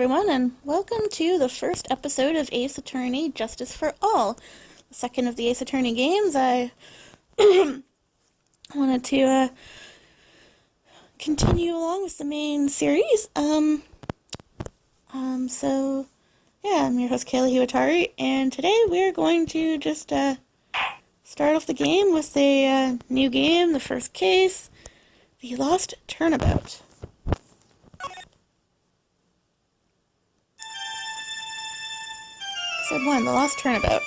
everyone, and welcome to the first episode of Ace Attorney Justice for All, the second of the Ace Attorney games. I wanted to continue along with the main series. So yeah, I'm your host Kayla Hiwatari, and today we're going to just start off the game with a new game, the first case, the Lost Turnabout. Episode 1, the Lost Turnabout.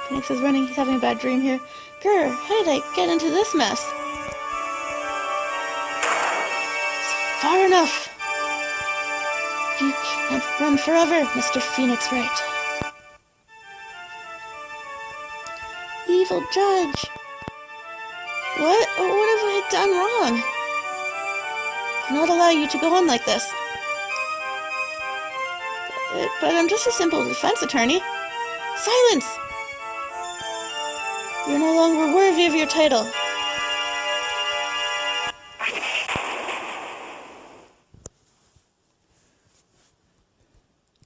Phoenix is running, he's having a bad dream here. Grr, how did I get into this mess? It's far enough. You can't run forever, Mr. Phoenix Wright. Evil judge. What have I done wrong? I cannot allow you to go on like this. But I'm just a simple defense attorney. Silence! You're no longer worthy of your title.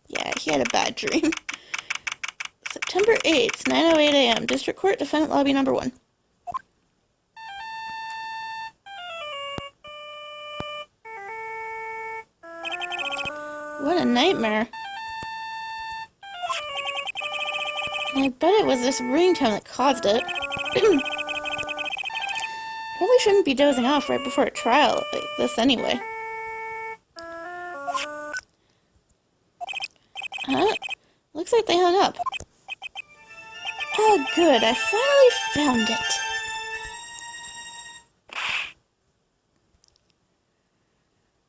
Yeah, he had a bad dream. September 8th, 9:08 a.m. District Court, Defendant Lobby number 1. What a nightmare. I bet it was this ringtone that caused it. Probably shouldn't be dozing off right before a trial like this anyway. Huh? Looks like they hung up. Oh good, I finally found it.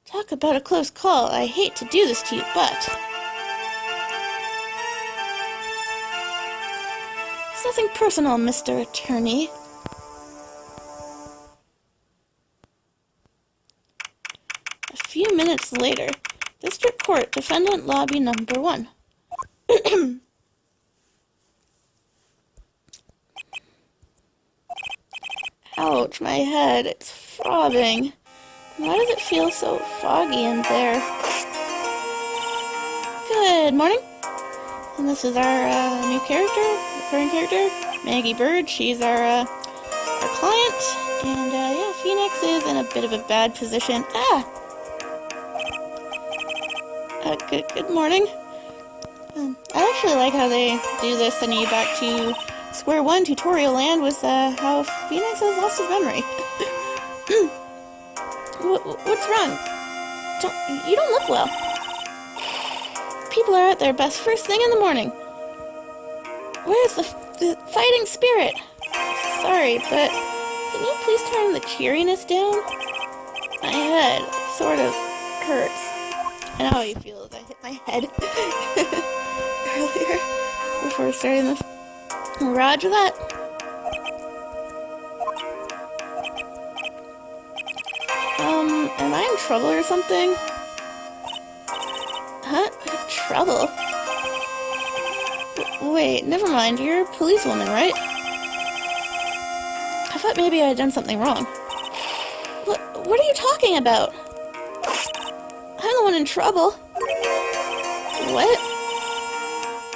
Talk about a close call. I hate to do this to you, but... It's nothing personal, Mr. Attorney. A few minutes later, District Court, Defendant Lobby number 1. Ouch, my head, it's throbbing. Why does it feel so foggy in there? Good morning. And this is our new character, recurring character, Maggie Bird. She's our client. And yeah, Phoenix is in a bit of a bad position. Good morning. I actually like how they do this, sending you back to square one tutorial land with how Phoenix has lost his memory. What's wrong? You don't look well. People are at their best first thing in the morning. Where's the fighting spirit? Sorry, but can you please turn the cheeriness down? My head sort of hurts. I know how you feel as I hit my head earlier before starting this. Roger that. Am I in trouble or something? Huh? Trouble? Wait, never mind. You're a policewoman, right? I thought maybe I had done something wrong. What are you talking about? I'm the one in trouble. What?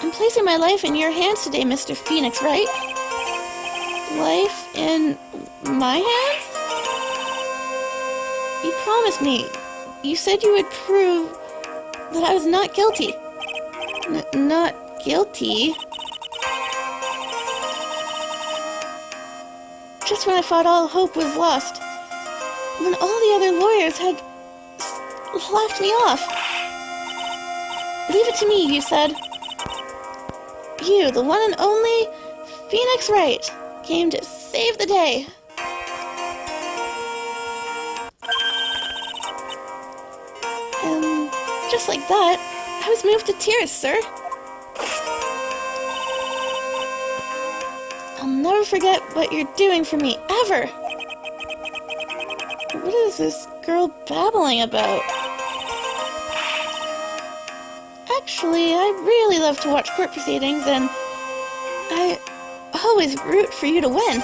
I'm placing my life in your hands today, Mr. Phoenix, right? Life in my hands? You promised me. You said you would prove that I was not guilty. Not guilty? Just when I thought all hope was lost. When all the other lawyers had laughed me off. Leave it to me, you said. You, the one and only Phoenix Wright, came to save the day. And just like that, I was moved to tears, sir. I'll never forget what you're doing for me, ever. What is this girl babbling about? Actually, I really love to watch court proceedings, and I always root for you to win.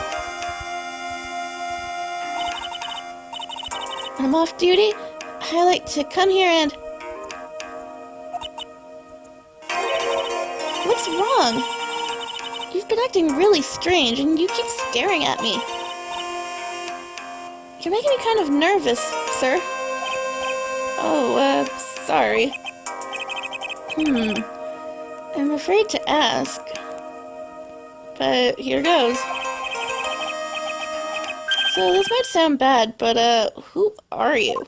when I'm off duty, I like to come here and... What's wrong? You've been acting really strange, and you keep staring at me. You're making me kind of nervous, sir. Oh, sorry. I'm afraid to ask. But here goes. So this might sound bad, but, who are you?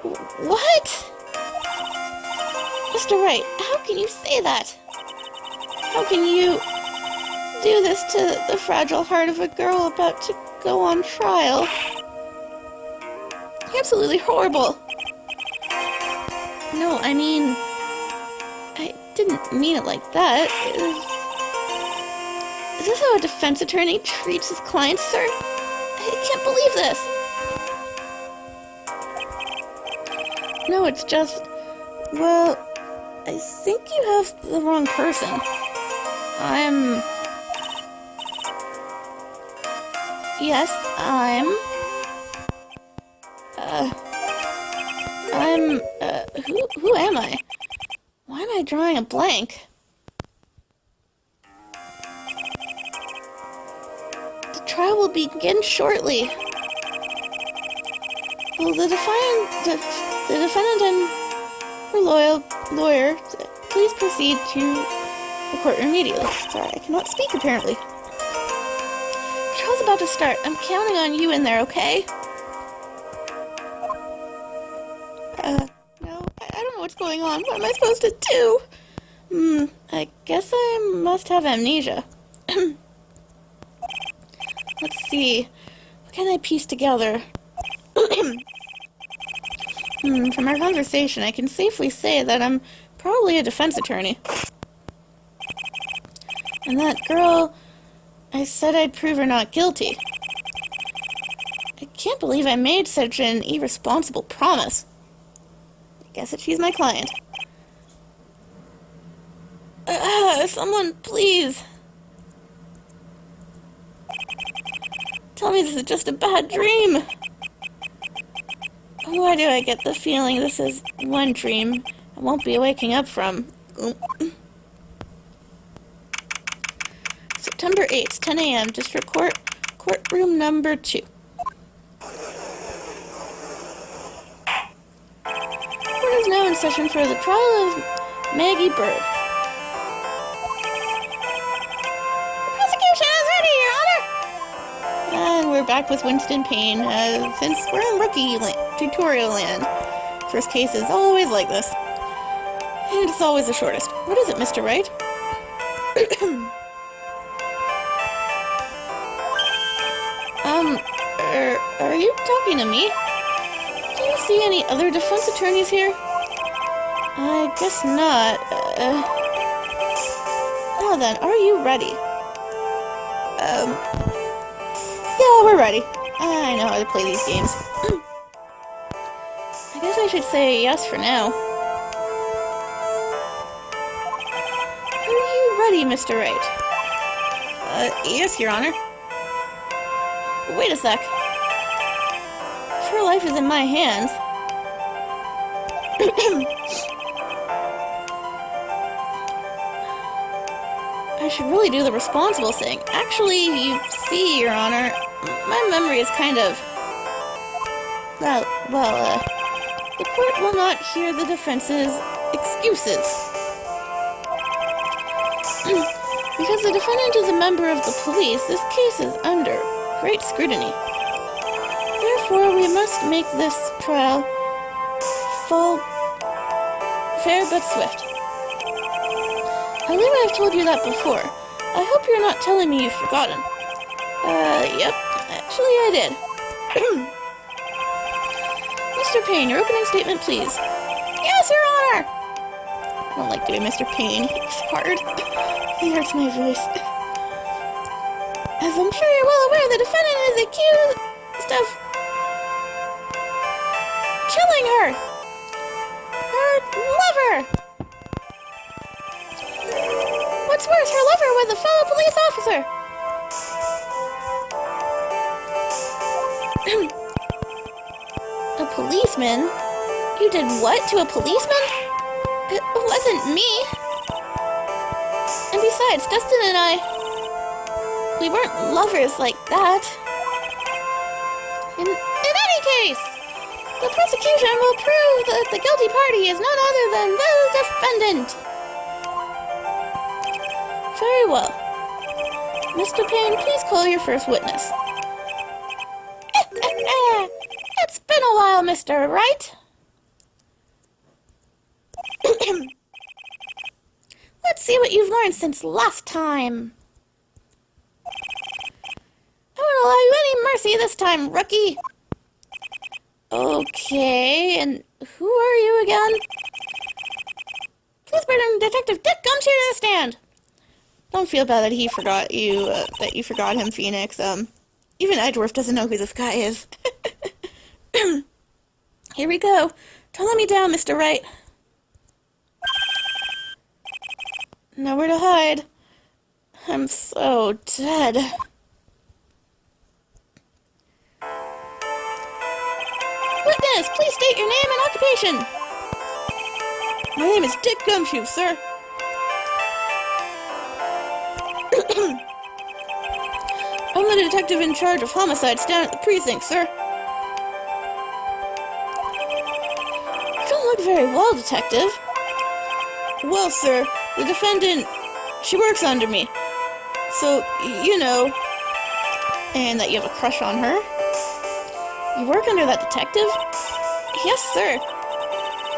What? Mr. Wright, how can you say that? How can you do this to the fragile heart of a girl about to go on trial? Absolutely horrible. No, I mean, I didn't mean it like that. Is this how a defense attorney treats his clients, sir? I can't believe this. No, it's just, well, I think you have the wrong person. Who am I? Why am I drawing a blank? The trial will begin shortly. Will the defendant and her lawyer please proceed to the courtroom immediately? Sorry, I cannot speak apparently. The trial's about to start. I'm counting on you in there, okay? No, I don't know what's going on. What am I supposed to do? I guess I must have amnesia. Let's see. What can I piece together? From our conversation, I can safely say that I'm probably a defense attorney. And that girl, I said I'd prove her not guilty. I can't believe I made such an irresponsible promise. I guess that she's my client. Someone, please. Tell me this is just a bad dream. Why do I get the feeling this is one dream I won't be waking up from? September 8th, 10 a.m., District Court, courtroom number 2. Court is now in session for the trial of Maggie Bird. The prosecution is ready, Your Honor! And we're back with Winston Payne, since we're in rookie tutorial land. First case is always like this. And it's always the shortest. What is it, Mr. Wright? Are you talking to me? Do you see any other defense attorneys here? I guess not. Now then, are you ready? Yeah, we're ready. I know how to play these games. I guess I should say yes for now. Are you ready, Mr. Wright? Yes, Your Honor. Wait a sec. If her life is in my hands... I should really do the responsible thing. Actually, you see, Your Honor, my memory is kind of... the court will not hear the defense's excuses. Because the defendant is a member of the police, this case is under great scrutiny. Therefore, we must make this trial fair but swift. I believe I have told you that before. I hope you're not telling me you've forgotten. Yep. Actually, I did. Mr. Payne, your opening statement, please. Yes, Your Honor! I don't like doing Mr. Payne. It's hard. He hurts my voice. As I'm sure you're well aware, the defendant is accused of killing her lover. What's worse, her lover was a fellow police officer. A policeman. You did what to a policeman? It wasn't me. And besides, Dustin and I, we weren't lovers like that. In any case, the prosecution will prove that the guilty party is none other than the defendant. Very well. Mr. Payne, please call your first witness. It's been a while, Mr. Wright. Let's see what you've learned since last time. I won't allow you any mercy this time, rookie. Okay, and who are you again? Police Burden Detective Dick Gumshoe to the stand. Don't feel bad that he forgot you, that you forgot him, Phoenix. Even Edgeworth doesn't know who this guy is. Here we go. Don't let me down, Mr. Wright. Nowhere to hide. I'm so dead. Witness, please state your name and occupation. My name is Dick Gumshoe, sir. I'm the detective in charge of homicides down at the precinct, sir. You don't look very well, detective. Well, sir, the defendant, she works under me. So, you know, and that you have a crush on her. You work under that detective? Yes, sir.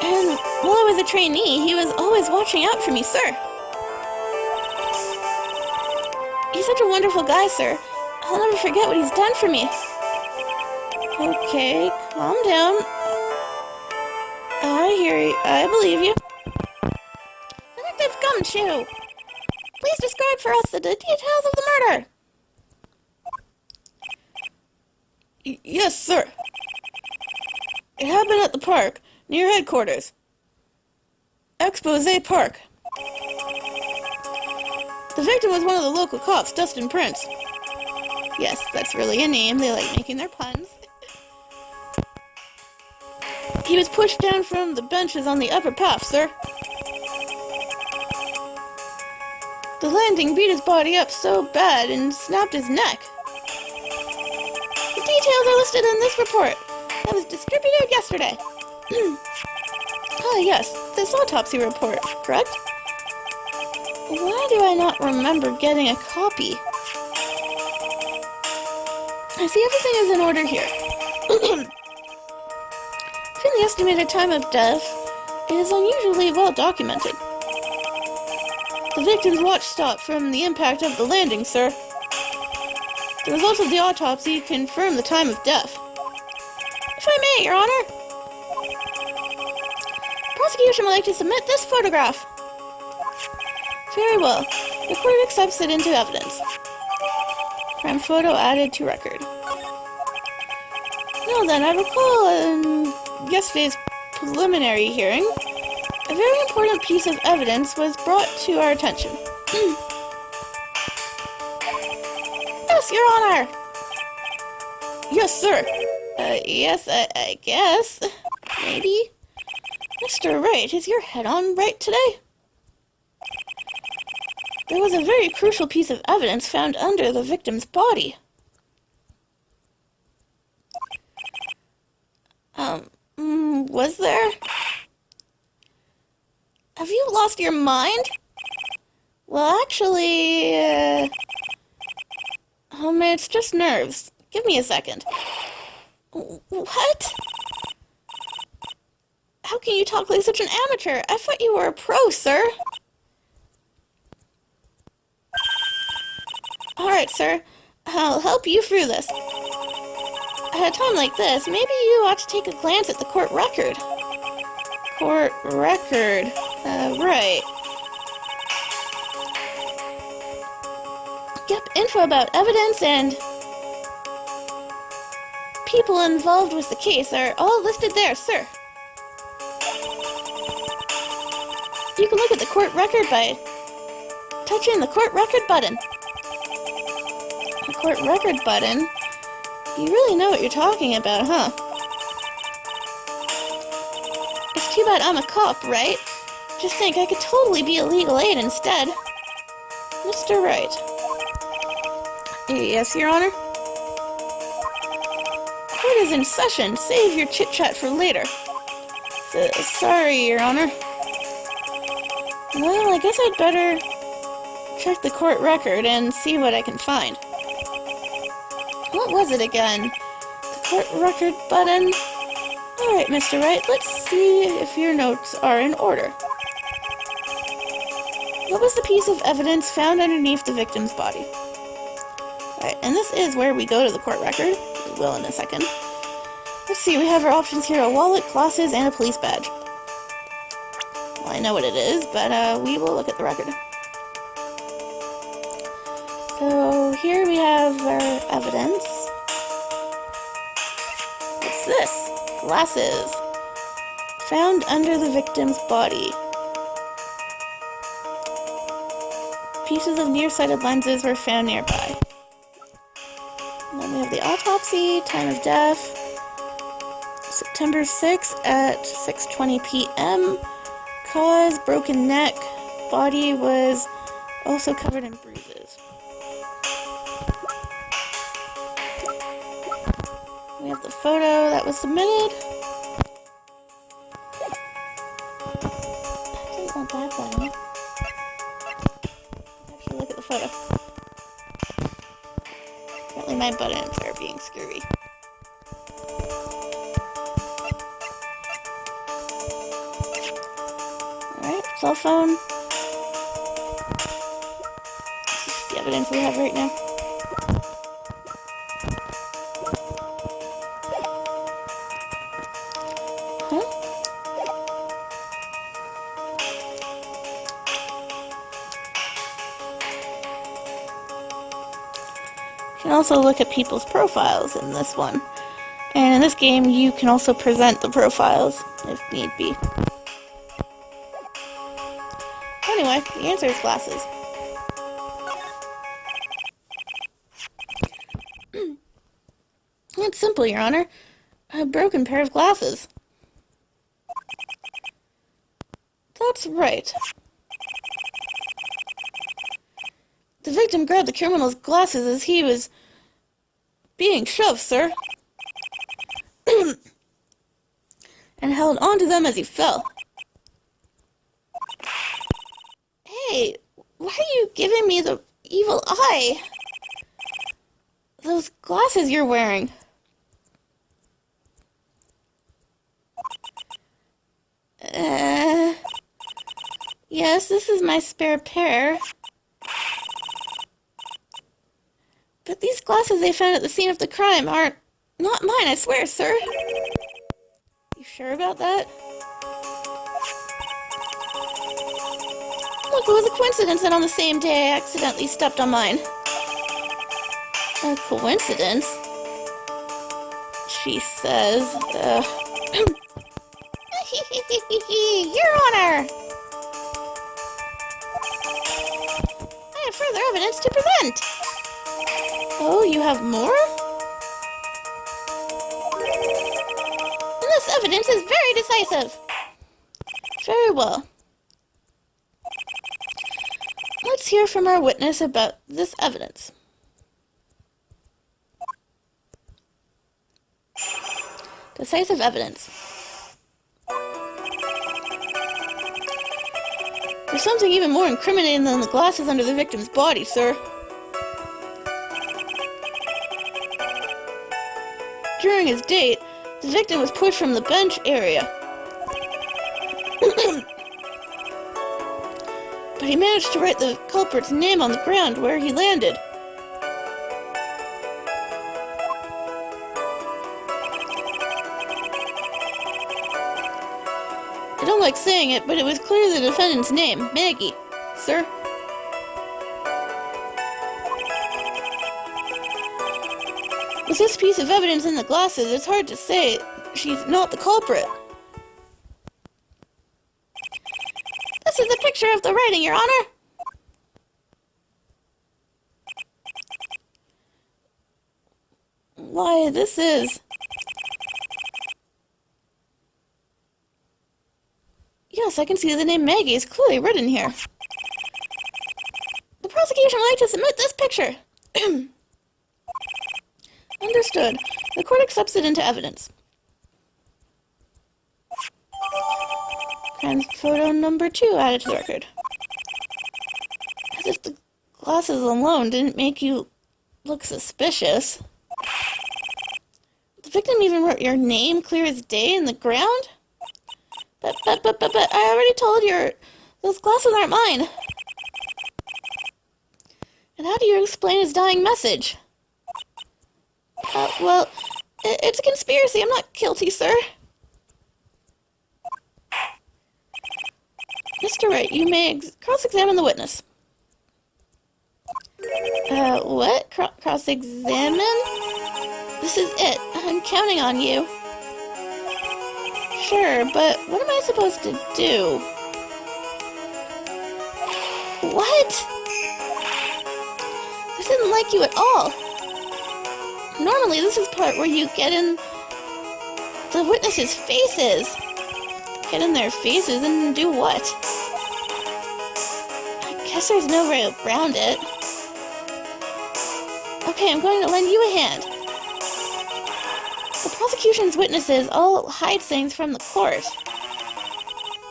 And while I was a trainee, he was always watching out for me, sir. He's such a wonderful guy, sir. I'll never forget what he's done for me. Okay, calm down. I hear you. I believe you. Detective Gumshoe, please describe for us the details of the murder. Yes, sir. It happened at the park, near headquarters. Expose Park. The victim was one of the local cops, Dustin Prince. Yes, that's really a name. They like making their puns. He was pushed down from the benches on the upper path, sir. The landing beat his body up so bad and snapped his neck. The details are listed in this report that was distributed yesterday. Ah, yes, this autopsy report, correct? Why do I not remember getting a copy? I see everything is in order here. From the estimated time of death, it is unusually well documented. The victim's watch stopped from the impact of the landing, sir. The results of the autopsy confirm the time of death. If I may, Your Honor. The prosecution would like to submit this photograph. Very well. The court accepts it into evidence. Crime photo added to record. Now then, I recall in yesterday's preliminary hearing, a very important piece of evidence was brought to our attention. Yes, Your Honor! Yes, sir. Yes, I guess. Maybe. Mr. Wright, is your head on right today? There was a very crucial piece of evidence found under the victim's body. Was there? Have you lost your mind? Well, actually, it's just nerves. Give me a second. What? How can you talk like such an amateur? I thought you were a pro, sir. Alright, sir. I'll help you through this. At a time like this, maybe you ought to take a glance at the court record. Court record. Right. Yep, info about evidence and people involved with the case are all listed there, sir. You can look at the court record by touching the court record button. The court record button? You really know what you're talking about, huh? Too bad I'm a cop, right? Just think, I could totally be a legal aid instead. Mr. Wright. Yes, Your Honor? Court is in session. Save your chit-chat for later. Sorry, Your Honor. Well, I guess I'd better check the court record and see what I can find. What was it again? The court record button? Alright, Mr. Wright, let's see if your notes are in order. What was the piece of evidence found underneath the victim's body? Alright, and this is where we go to the court record. We will in a second. Let's see, we have our options here: a wallet, glasses, and a police badge. Well, I know what it is, but we will look at the record. So here we have our evidence. What's this? Glasses. Found under the victim's body. Pieces of nearsighted lenses were found nearby. And then we have the autopsy, time of death. September 6th at 6:20 p.m. Cause, broken neck. Body was also covered in bruises. We have the photo that was submitted. I didn't want that button. Actually, look at the photo. Apparently my buttons are being screwy. Alright, cell phone. This is the evidence we have right now. You can also look at people's profiles in this one. And in this game, you can also present the profiles if need be. Anyway, the answer is glasses. It's simple, Your Honor. A broken pair of glasses. That's right. The victim grabbed the criminal's glasses as he was being shoved, sir. And held onto them as he fell. Hey, why are you giving me the evil eye? Those glasses you're wearing. Yes, this is my spare pair. But these glasses they found at the scene of the crime aren't not mine, I swear, sir. You sure about that? Look, it was a coincidence that on the same day I accidentally stepped on mine. A coincidence? She says, Your Honor! I have further evidence to present. Oh, you have more? And this evidence is very decisive. Very well. Let's hear from our witness about this evidence. Decisive evidence. There's something even more incriminating than the glasses under the victim's body, sir. During his date, the victim was pushed from the bench area. But he managed to write the culprit's name on the ground where he landed. I don't like saying it, but it was clearly the defendant's name, Maggie, sir. With this piece of evidence in the glasses, it's hard to say she's not the culprit. This is a picture of the writing, Your Honor. Why, this is... Yes, I can see the name Maggie is clearly written here. The prosecution would like to submit this picture. Understood. The court accepts it into evidence. Crime photo number 2 added to the record. As if the glasses alone didn't make you look suspicious. The victim even wrote your name clear as day in the ground? But, I already told you, those glasses aren't mine. And how do you explain his dying message? Well, it's a conspiracy. I'm not guilty, sir. Mr. Wright, you may cross-examine the witness. What? Cross-examine? This is it. I'm counting on you. Sure, but what am I supposed to do? What? This didn't like you at all. Normally, this is the part where you get in the witnesses' faces. Get in their faces and do what? I guess there's no way around it. Okay, I'm going to lend you a hand. The prosecution's witnesses all hide things from the court.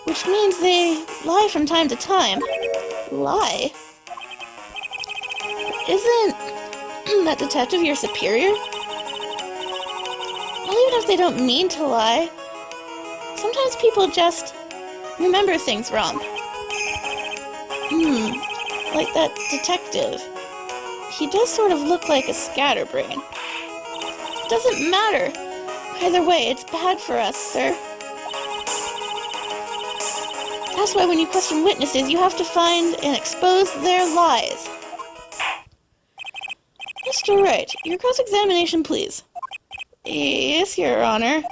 Which means they lie from time to time. Lie? Isn't that detective your superior? Well, even if they don't mean to lie, sometimes people just remember things wrong. Like that detective. He does sort of look like a scatterbrain. Doesn't matter. Either way, it's bad for us, sir. That's why when you question witnesses, you have to find and expose their lies. Mr. Wright, your cross-examination, please. Yes, Your Honor.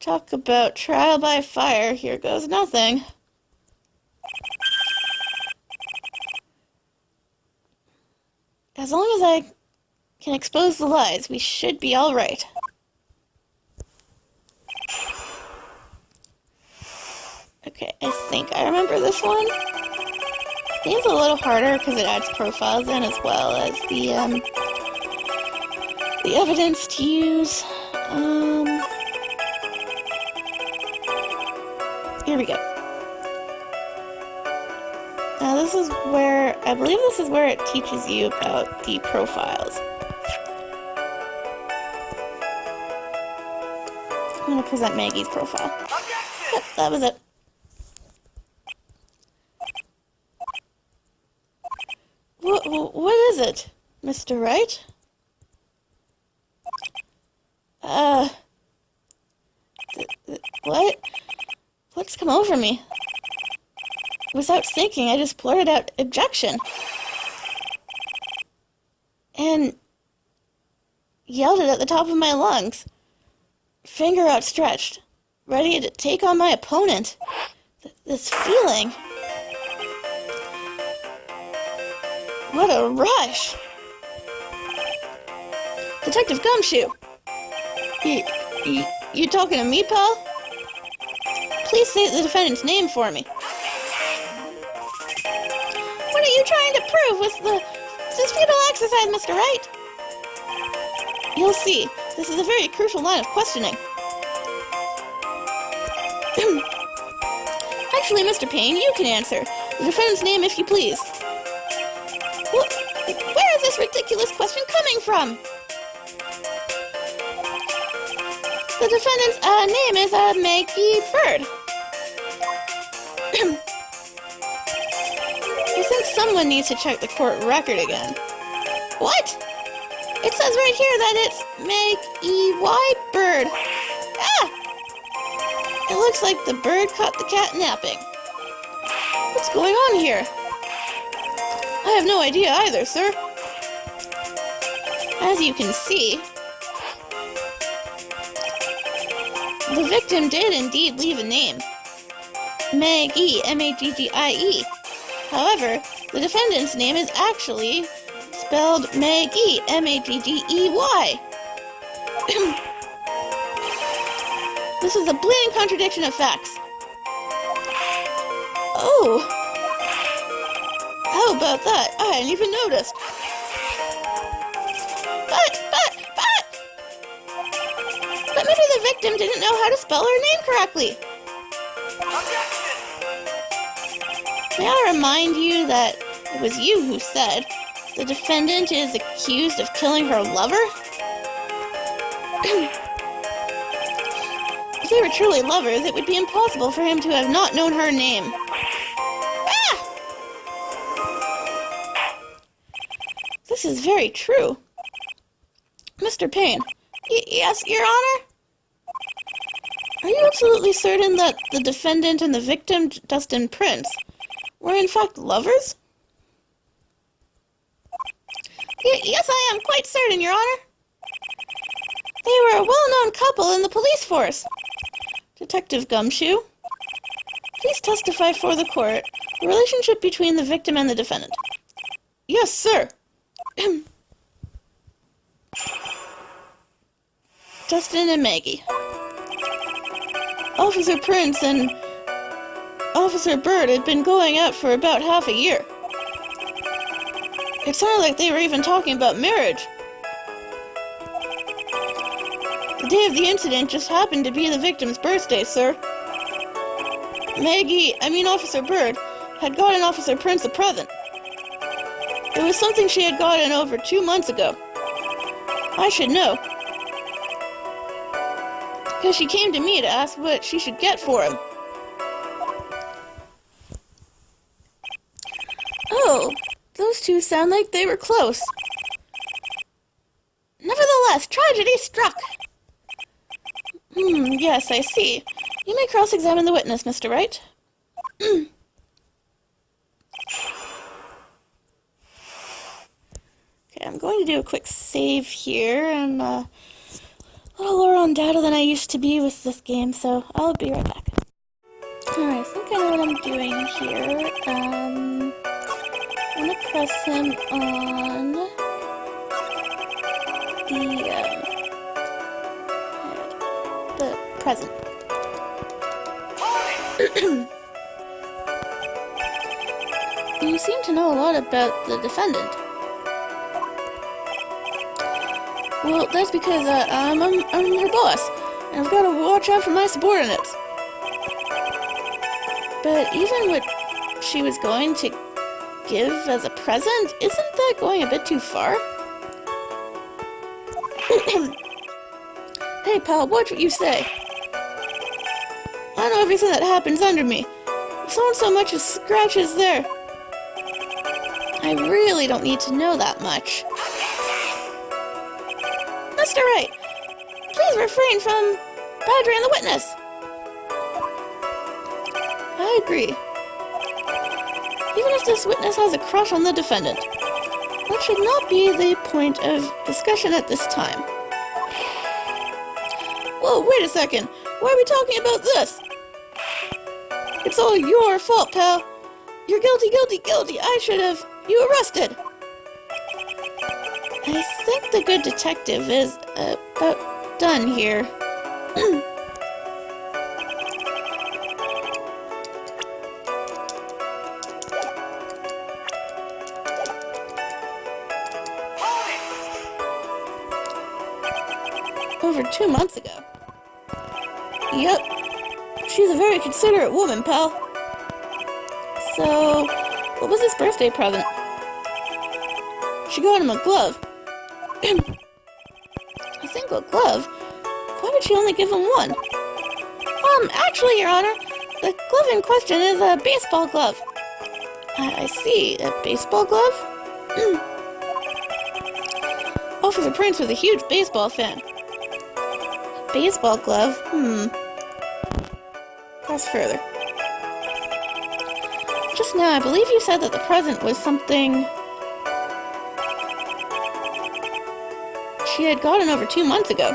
Talk about trial by fire. Here goes nothing. As long as I can expose the lies, we should be all right. Okay, I think I remember this one. I think it's a little harder because it adds profiles in as well as the evidence to use. Here we go. Now this is where, I believe this is where it teaches you about the profiles. I'm going to present Maggie's profile. Yep, that was it. What is it, Mr. Wright? What? What's come over me? Without thinking, I just blurted out, objection. And yelled it at the top of my lungs. Finger outstretched, ready to take on my opponent. This feeling. What a rush! Detective Gumshoe! You talking to me, pal? Please say the defendant's name for me. What are you trying to prove with this futile exercise, Mr. Wright? You'll see. This is a very crucial line of questioning. Actually, Mr. Payne, you can answer. The defendant's name, if you please. Where is this ridiculous question coming from? The defendant's name is Maggie Bird. I think someone needs to check the court record again. What? It says right here that it's Maggie Bird. Ah! It looks like the bird caught the cat napping. What's going on here? I have no idea either, sir. As you can see, the victim did indeed leave a name. Maggie, M-A-G-G-I-E. However, the defendant's name is actually spelled Maggie, M-A-G-G-E-Y. This is a blatant contradiction of facts. Oh. How about that? I hadn't even noticed. But maybe the victim didn't know how to spell her name correctly. May I remind you that it was you who said the defendant is accused of killing her lover? If they were truly lovers, it would be impossible for him to have not known her name. Ah! This is very true. Mr. Payne. Yes, Your Honor? Are you absolutely certain that the defendant and the victim, Dustin Prince, were in fact lovers? Yes, I am quite certain, Your Honor. They were a well-known couple in the police force. Detective Gumshoe, please testify for the court the relationship between the victim and the defendant. Yes, sir. Dustin and Maggie. Officer Prince and Officer Bird had been going out for about half a year. It sounded like they were even talking about marriage. The day of the incident just happened to be the victim's birthday, sir. Officer Bird had gotten Officer Prince a present. It was something she had gotten over 2 months ago. I should know, because she came to me to ask what she should get for him. Oh, those two sound like they were close. Nevertheless, tragedy struck. Yes, I see. You may cross-examine the witness, Mr. Wright. Okay, I'm going to do a quick save here. I'm a little lower on data than I used to be with this game, so I'll be right back. Alright, I think I know what I'm doing here. I'm going to press him on the present. You seem to know a lot about the defendant. Well, that's because I'm her boss, and I've got to watch out for my subordinates. But even what she was going to give as a present, isn't that going a bit too far? Hey, pal, watch what you say. I know everything that happens under me. If someone so much as scratches there, I really don't need to know that much. Mr. Wright, please refrain from badgering the witness. I agree. Even if this witness has a crush on the defendant, that should not be the point of discussion at this time. Whoa, wait a second. Why are we talking about this? It's all your fault, pal. You're guilty, guilty, guilty. I should have you arrested. I think the good detective is about done here. Over 2 months ago. Yep. She's a very considerate woman, pal. So, what was his birthday present? She got him a glove. A single glove? Why would she only give him one? Actually, Your Honor, the glove in question is a baseball glove. I see. A baseball glove? Officer Prince was a huge baseball fan. Baseball glove? Press further. Just now, I believe you said that the present was something she had gotten over 2 months ago.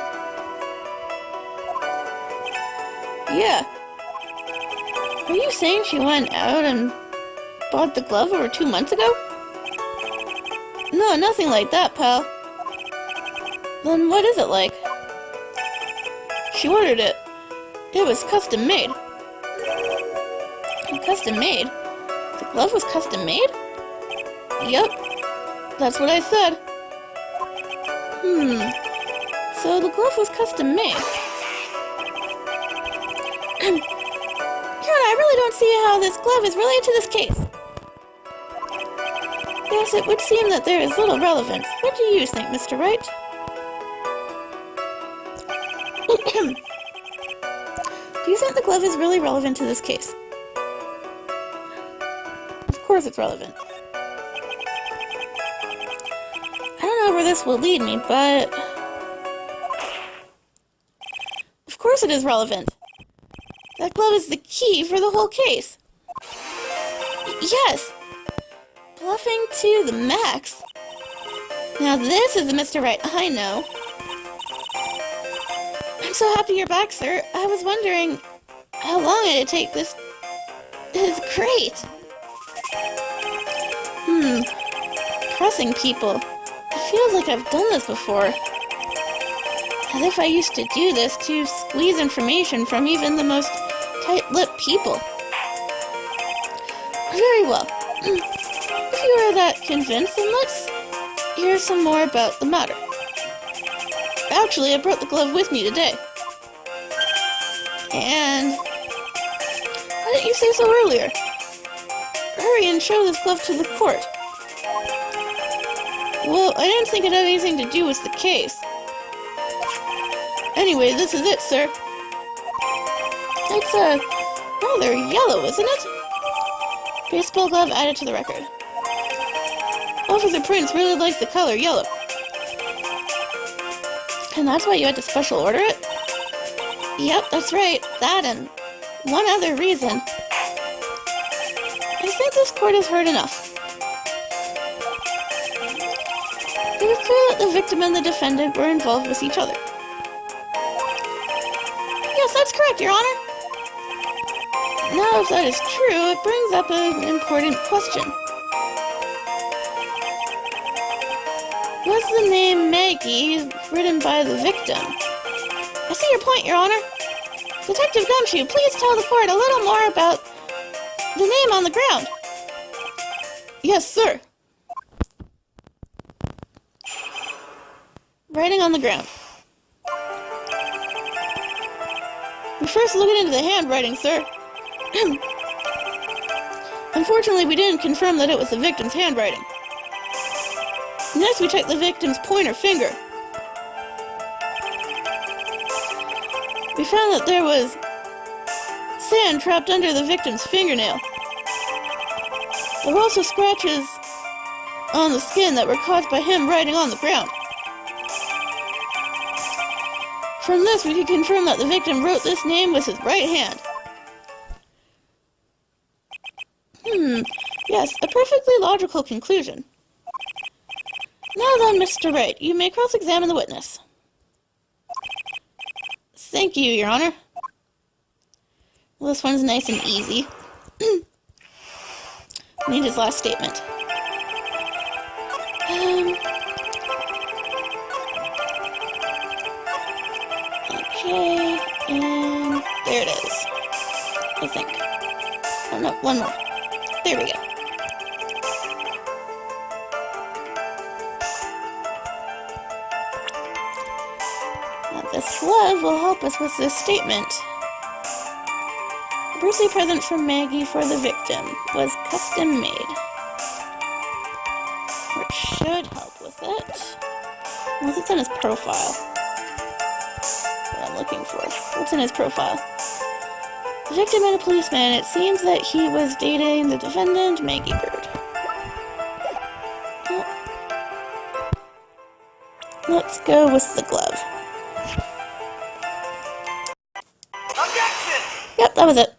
Yeah. Are you saying she went out and bought the glove over 2 months ago? No, nothing like that, pal. Then what is it like? She ordered it. It was custom made. Custom made? The glove was custom made? Yep. That's what I said. So the glove was custom made. I really don't see how this glove is related to this case. Yes, it would seem that there is little relevance. What do you think, Mr. Wright? Do you think the glove is really relevant to this case? Of course it's relevant. I don't know where this will lead me, but... Of course it is relevant. That glove is the key for the whole case. Yes! Bluffing to the max. Now this is the Mr. Right, I know. I'm so happy you're back, sir. I was wondering how long it'd take. This is great. Pressing people. It feels like I've done this before. As if I used to do this to squeeze information from even the most tight-lipped people. Very well. If you are that convinced, then let's hear some more about the matter. Actually, I brought the glove with me today. And... why didn't you say so earlier? Hurry and show this glove to the court. Well, I didn't think it had anything to do with the case. Anyway, this is it, sir. It's, rather yellow, isn't it? Baseball glove added to the record. Officer Prince really likes the color yellow. And that's why you had to special order it? Yep, that's right. That and one other reason. I think this court has heard enough. It is clear that the victim and the defendant were involved with each other. Yes, that's correct, Your Honor. Now, if that is true, it brings up an important question. Was the name Maggie written by the victim? I see your point, Your Honor. Detective Gumshoe, please tell the court a little more about the name on the ground. Yes, sir. Writing on the ground. We're first looking into the handwriting, sir. Unfortunately, we didn't confirm that it was the victim's handwriting. Next, we checked the victim's pointer finger. We found that there was sand trapped under the victim's fingernail. There were also scratches on the skin that were caused by him writing on the ground. From this, we can confirm that the victim wrote this name with his right hand. Yes, a perfectly logical conclusion. Now then, Mr. Wright, you may cross-examine the witness. Thank you, Your Honor. Well, this one's nice and easy. I need his last statement. Okay, and there it is. I think. Oh no, one more. There we go. Now this glove will help us with this statement. A birthday present from Maggie for the victim was custom made. Which should help with it. Unless it's in his profile. What I'm looking for. What's in his profile? The victim and a policeman. It seems that he was dating the defendant, Maggie Bird. Let's go with the glove. Objection! Yep, that was it.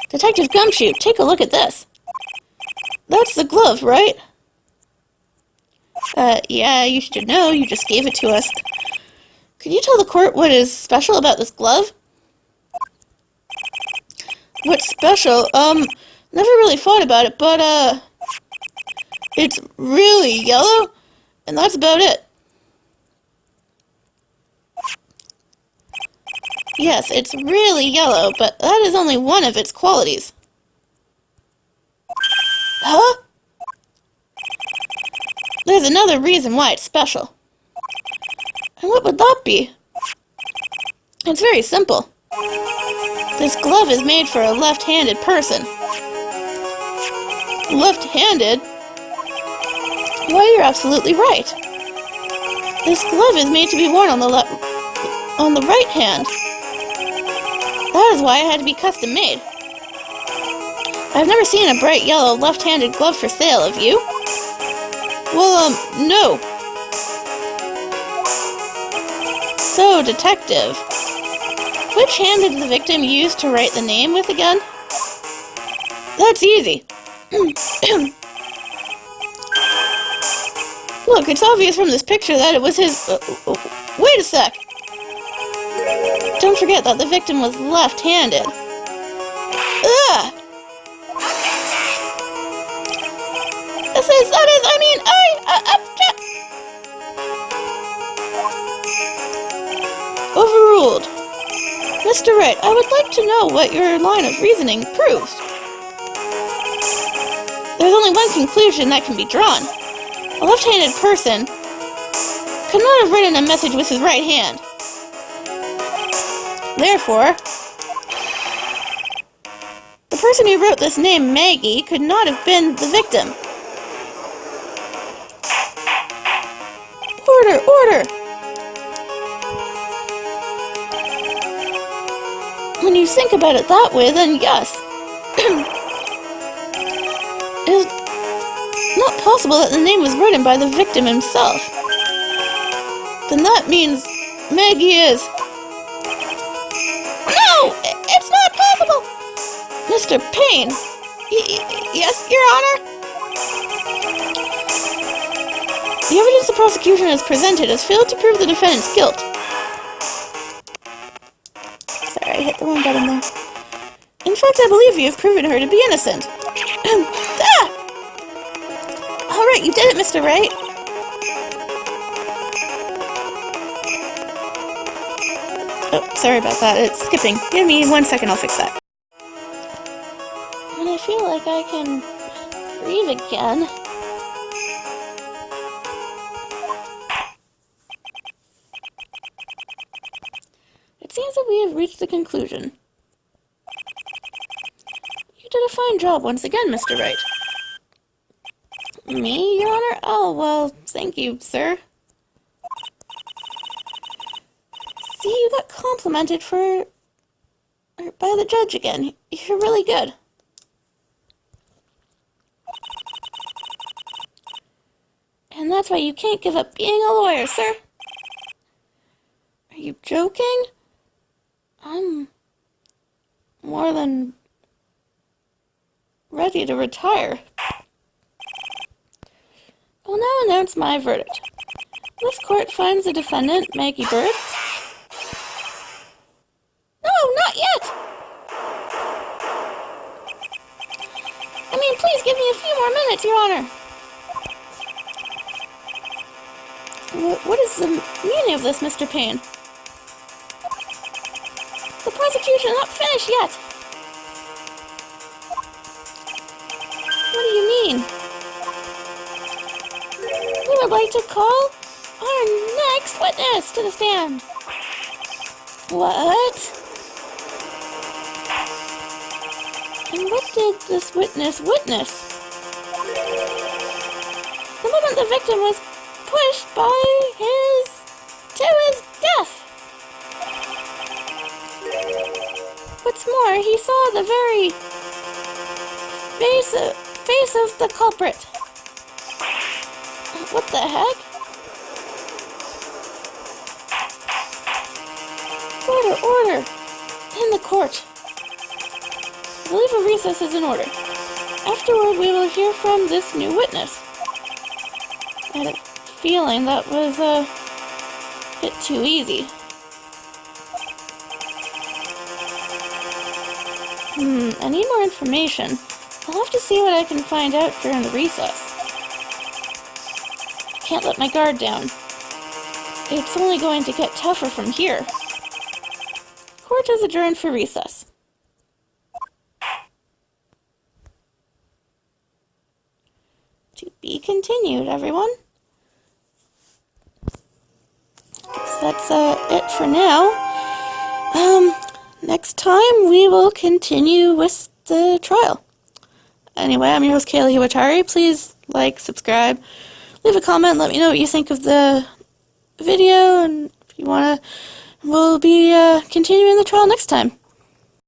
Detective Gumshoe, take a look at this. That's the glove, right? Yeah, you should know. You just gave it to us. Could you tell the court what is special about this glove? What's special? Never really thought about it, but, it's really yellow, and that's about it. Yes, it's really yellow, but that is only one of its qualities. Huh? There's another reason why it's special. And what would that be? It's very simple. This glove is made for a left-handed person. Left-handed? Why, you're absolutely right. This glove is made to be worn on the right hand. That is why it had to be custom made. I've never seen a bright yellow left-handed glove for sale, have you? Well, no. So, detective, which hand did the victim use to write the name with again? That's easy. Look, it's obvious from this picture that it was his... wait a sec. Don't forget that the victim was left-handed. Ugh! Overruled. Mr. Wright, I would like to know what your line of reasoning proves. There's only one conclusion that can be drawn. A left-handed person could not have written a message with his right hand. Therefore, the person who wrote this name, Maggie, could not have been the victim. Order, order! When you think about it that way, then yes. It's not possible that the name was written by the victim himself. Then that means Maggie is... No! It's not possible! Mr. Payne! Yes, Your Honor? The evidence the prosecution has presented has failed to prove the defendant's guilt. Sorry, I hit the wrong button there. In fact, I believe you have proven her to be innocent. Ah! Alright, you did it, Mr. Wright. Oh, sorry about that. It's skipping. Give me 1 second, I'll fix that. When I feel like I can breathe again... It seems that we have reached the conclusion. You did a fine job once again, Mr. Wright. Me, Your Honor? Oh, well, thank you, sir. See, you got complimented by the judge again. You're really good. And that's why you can't give up being a lawyer, sir. Are you joking? I'm more than ready to retire. I'll now announce my verdict. This court finds the defendant, Maggie Bird. No, not yet! I mean, please give me a few more minutes, Your Honor. What is the meaning of this, Mr. Payne? The prosecution is not finished yet. What do you mean? We would like to call our next witness to the stand. What? And what did this witness witness? The moment the victim was pushed to his death. What's more, he saw the very face of the culprit. What the heck? Order! In the court. I believe a recess is in order. Afterward, we will hear from this new witness. I had a feeling that was a bit too easy. I need more information. I'll have to see what I can find out during the recess. Can't let my guard down. It's only going to get tougher from here. Of court is adjourned for recess. To be continued, everyone. Guess that's it for now. Next time we will continue with the trial. Anyway, I'm your host, Kaylee Iwatari. Please like, subscribe, leave a comment, let me know what you think of the video, and if you want to, we'll be continuing the trial next time.